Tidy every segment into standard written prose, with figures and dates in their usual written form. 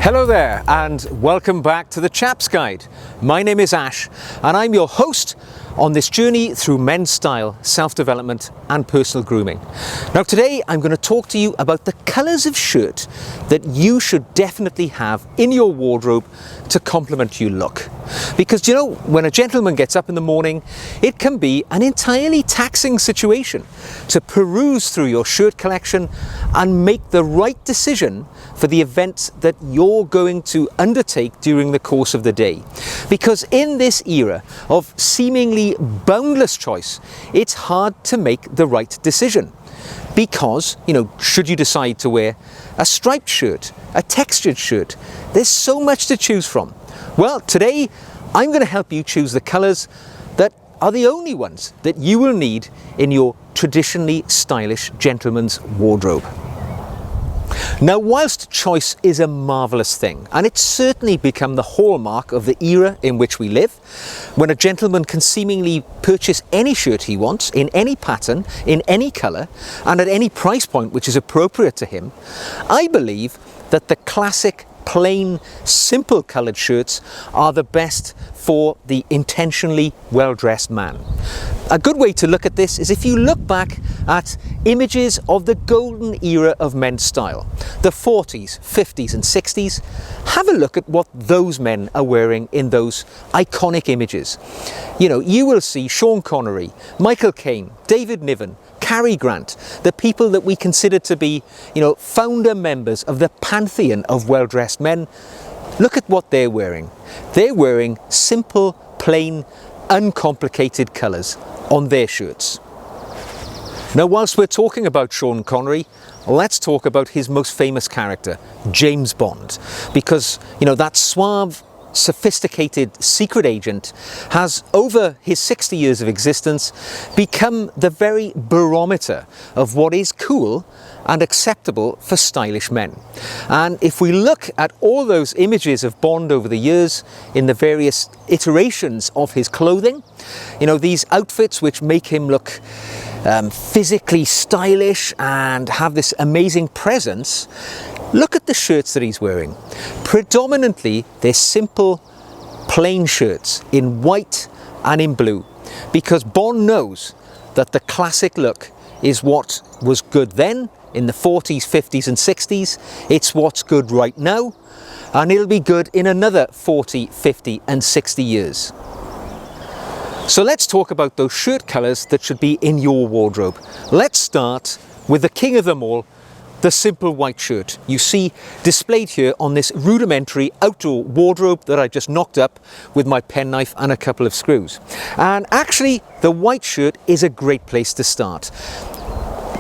Hello there and welcome back to the Chap's Guide. My name is Ash and I'm your host on this journey through men's style, self-development and personal grooming. Now today I'm going to talk to you about the colours of shirt that you should definitely have in your wardrobe to complement your look. Because you know, when a gentleman gets up in the morning, it can be an entirely taxing situation to peruse through your shirt collection and make the right decision for the events that you're going to undertake during the course of the day. Because in this era of seemingly boundless choice, it's hard to make the right decision. Because, you know, should you decide to wear a striped shirt, a textured shirt, there's so much to choose from. Well, today I'm going to help you choose the colours that are the only ones that you will need in your traditionally stylish gentleman's wardrobe. Now, whilst choice is a marvellous thing, and it's certainly become the hallmark of the era in which we live, when a gentleman can seemingly purchase any shirt he wants, in any pattern, in any colour, and at any price point which is appropriate to him, I believe that the classic, plain, simple coloured shirts are the best for the intentionally well-dressed man. A good way to look at this is if you look back at images of the golden era of men's style, the 40s, 50s and 60s, have a look at what those men are wearing in those iconic images. You know, you will see Sean Connery, Michael Caine, David Niven, Cary Grant, the people that we consider to be, you know, founder members of the pantheon of well-dressed men. Look at what they're wearing. They're wearing simple, plain, uncomplicated colours on their shirts. Now, whilst we're talking about Sean Connery, let's talk about his most famous character, James Bond, because, you know, that suave, sophisticated secret agent has, over his 60 years of existence, become the very barometer of what is cool and acceptable for stylish men. And if we look at all those images of Bond over the years in the various iterations of his clothing, you know, these outfits which make him look physically stylish and have this amazing presence, look at the shirts that he's wearing. Predominantly, they're simple, plain shirts in white and in blue, because Bond knows that the classic look is what was good then in the 40s, 50s and 60s. It's what's good right now, and it'll be good in another 40, 50 and 60 years. So let's talk about those shirt colours that should be in your wardrobe. Let's start with the king of them all, the simple white shirt you see displayed here on this rudimentary outdoor wardrobe that I just knocked up with my penknife and a couple of screws. And actually, the white shirt is a great place to start,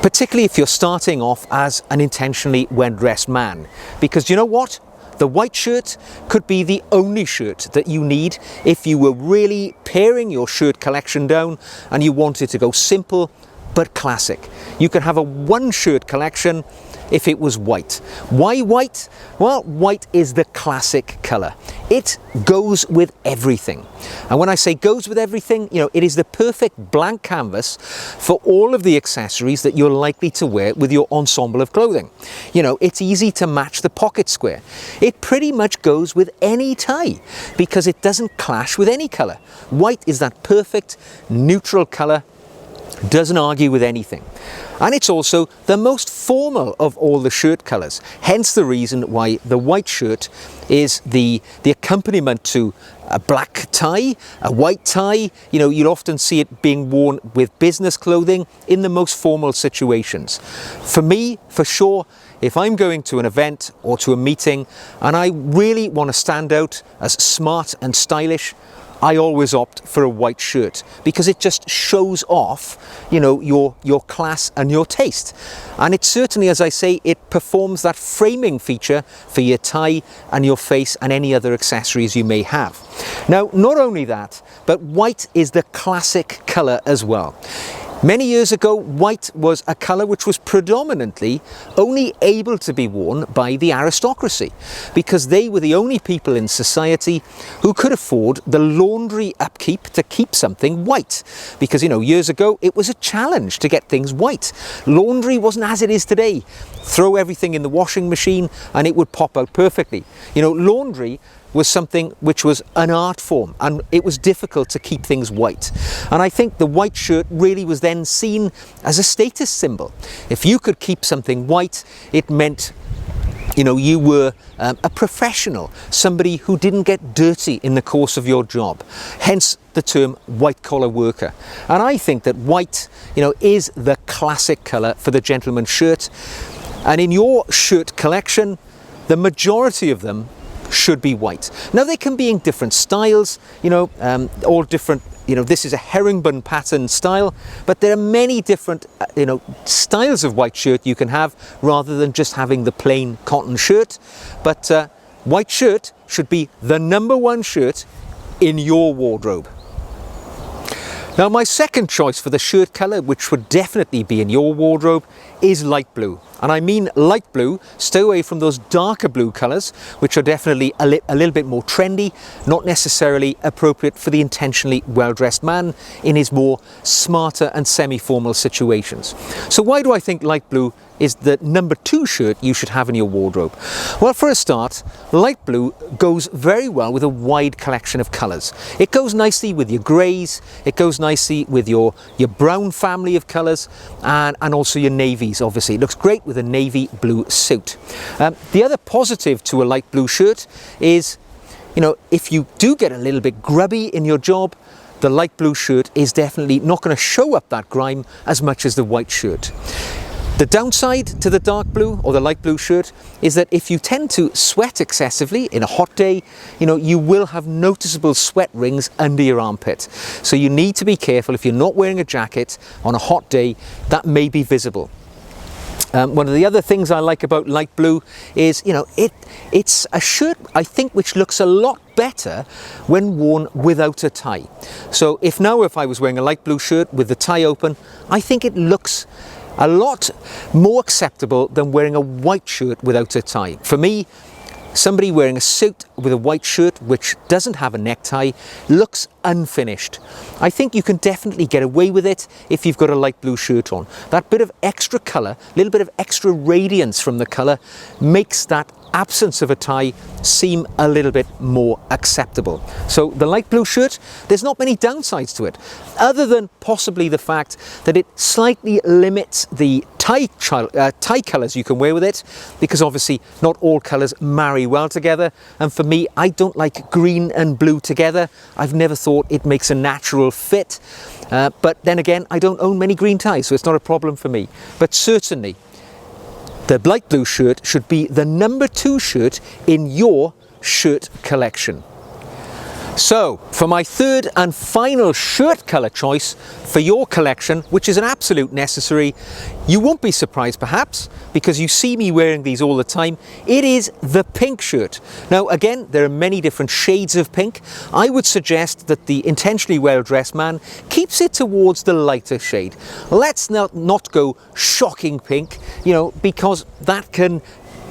particularly if you're starting off as an intentionally well-dressed man, because you know what? The white shirt could be the only shirt that you need if you were really paring your shirt collection down and you wanted to go simple but classic. You could have a one shirt collection if it was white. Why white? Well, white is the classic colour. It goes with everything. And when I say goes with everything, you know, it is the perfect blank canvas for all of the accessories that you're likely to wear with your ensemble of clothing. You know, it's easy to match the pocket square. It pretty much goes with any tie because it doesn't clash with any colour. White is that perfect neutral colour, doesn't argue with anything. And it's also the most formal of all the shirt colours, hence the reason why the white shirt is the accompaniment to a black tie, a white tie. You know, you'll often see it being worn with business clothing in the most formal situations. For me, for sure, if I'm going to an event or to a meeting and I really want to stand out as smart and stylish, I always opt for a white shirt because it just shows off, you know, your class and your taste. And it certainly, as I say, it performs that framing feature for your tie and your face and any other accessories you may have. Now, not only that, but white is the classic colour as well. Many years ago, white was a colour which was predominantly only able to be worn by the aristocracy, because they were the only people in society who could afford the laundry upkeep to keep something white. Because, you know, years ago it was a challenge to get things white. Laundry wasn't as it is today. Throw everything in the washing machine and it would pop out perfectly. You know, laundry was something which was an art form, and it was difficult to keep things white. And I think the white shirt really was then seen as a status symbol. If you could keep something white, it meant, you know, you were a professional, somebody who didn't get dirty in the course of your job. Hence the term white collar worker. And I think that white, you know, is the classic colour for the gentleman's shirt. And in your shirt collection, the majority of them should be white. Now they can be in different styles, you know, all different, you know, this is a herringbone pattern style, but there are many different, you know, styles of white shirt you can have rather than just having the plain cotton shirt. But white shirt should be the #1 shirt in your wardrobe. Now my second choice for the shirt colour, which would definitely be in your wardrobe, is light blue. And I mean light blue. Stay away from those darker blue colours, which are definitely a little bit more trendy, not necessarily appropriate for the intentionally well-dressed man in his more smarter and semi-formal situations. So why do I think light blue is the #2 shirt you should have in your wardrobe? Well, for a start, light blue goes very well with a wide collection of colours. It goes nicely with your greys, it goes nicely with your brown family of colours, and also your navies, obviously. It looks great with a navy blue suit. The other positive to a light blue shirt is, you know, if you do get a little bit grubby in your job, the light blue shirt is definitely not going to show up that grime as much as the white shirt. The downside to the dark blue or the light blue shirt is that if you tend to sweat excessively in a hot day, you know, you will have noticeable sweat rings under your armpit. So you need to be careful. If you're not wearing a jacket on a hot day, that may be visible. One of the other things I like about light blue is, you know, it's a shirt, I think, which looks a lot better when worn without a tie. So if I was wearing a light blue shirt with the tie open, I think it looks a lot more acceptable than wearing a white shirt without a tie. For me, somebody wearing a suit with a white shirt which doesn't have a necktie looks unfinished. I think you can definitely get away with it if you've got a light blue shirt on. That bit of extra colour, a little bit of extra radiance from the colour makes that absence of a tie seem a little bit more acceptable. So the light blue shirt, there's not many downsides to it, other than possibly the fact that it slightly limits the tie colours you can wear with it, because obviously not all colours marry well together, and for me, I don't like green and blue together. I've never thought it makes a natural fit, but then again, I don't own many green ties, so it's not a problem for me. But certainly the light blue shirt should be the #2 shirt in your shirt collection. So, for my third and final shirt colour choice for your collection, which is an absolute necessary, you won't be surprised perhaps, because you see me wearing these all the time, it is the pink shirt. Now again, there are many different shades of pink. I would suggest that the intentionally well-dressed man keeps it towards the lighter shade. Let's not go shocking pink, you know, because that can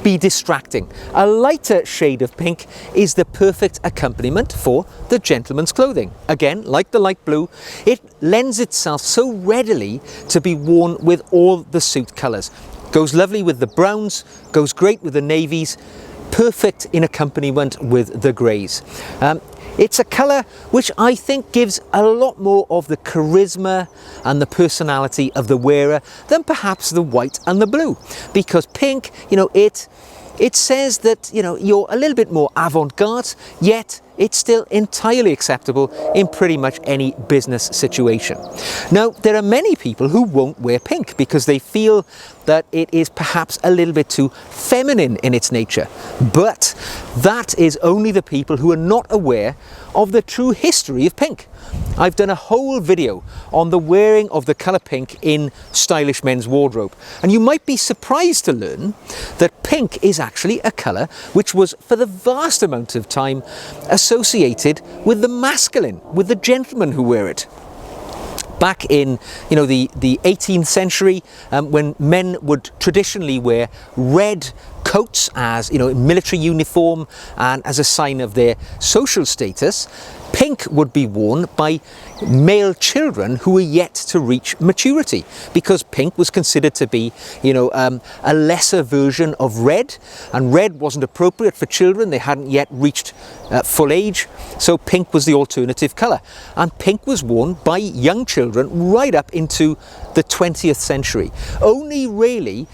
be distracting. A lighter shade of pink is the perfect accompaniment for the gentleman's clothing. Again, like the light blue, it lends itself so readily to be worn with all the suit colours. Goes lovely with the browns, goes great with the navies, perfect in accompaniment with the greys. It's a colour which I think gives a lot more of the charisma and the personality of the wearer than perhaps the white and the blue. Because pink, you know, it says that, you know, you're a little bit more avant-garde, yet it's still entirely acceptable in pretty much any business situation. Now, there are many people who won't wear pink because they feel that it is perhaps a little bit too feminine in its nature. But that is only the people who are not aware of the true history of pink. I've done a whole video on the wearing of the colour pink in stylish men's wardrobe, and you might be surprised to learn that pink is actually a colour which was for the vast amount of time associated with the masculine, with the gentlemen who wear it. back in, you know, the 18th century, when men would traditionally wear red coats as, you know, military uniform and as a sign of their social status. Pink would be worn by male children who were yet to reach maturity, because pink was considered to be, you know, a lesser version of red, and red wasn't appropriate for children. They hadn't yet reached full age, so pink was the alternative colour. And pink was worn by young children right up into the 20th century, only really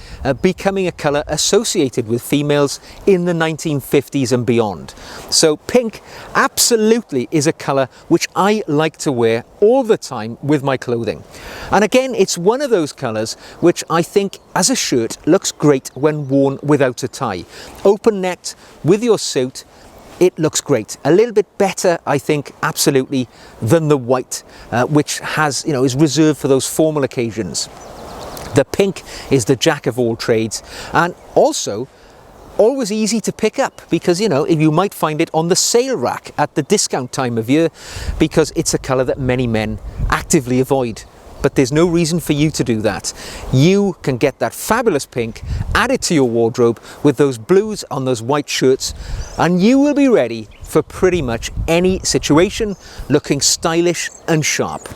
becoming a colour associated with females in the 1950s and beyond. So pink absolutely is a colour which I like to wear all the time with my clothing. And again, it's one of those colours which I think as a shirt looks great when worn without a tie. Open necked with your suit, it looks great. A little bit better, I think, absolutely, than the white, which has, you know, is reserved for those formal occasions. The pink is the jack of all trades, and also always easy to pick up, because, you know, you might find it on the sale rack at the discount time of year, because it's a colour that many men actively avoid. But there's no reason for you to do that. You can get that fabulous pink, add it to your wardrobe with those blues on those white shirts, and you will be ready for pretty much any situation, looking stylish and sharp.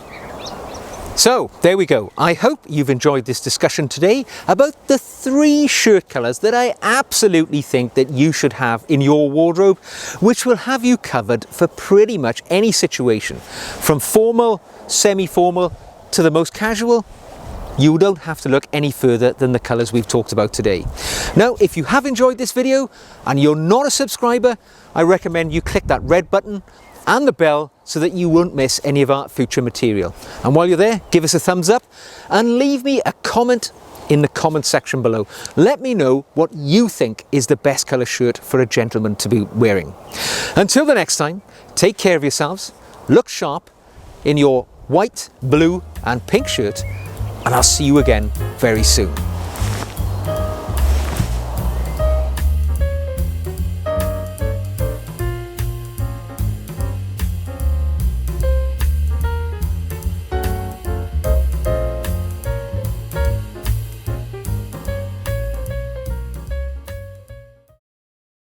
So there we go. I hope you've enjoyed this discussion today about the 3 shirt colours that I absolutely think that you should have in your wardrobe, which will have you covered for pretty much any situation, from formal, semi-formal to the most casual. You don't have to look any further than the colours we've talked about today. Now, if you have enjoyed this video and you're not a subscriber, I recommend you click that red button and the bell so that you won't miss any of our future material. And while you're there, give us a thumbs up and leave me a comment in the comment section below. Let me know what you think is the best colour shirt for a gentleman to be wearing. Until the next time, take care of yourselves, look sharp in your white, blue and pink shirt, and I'll see you again very soon.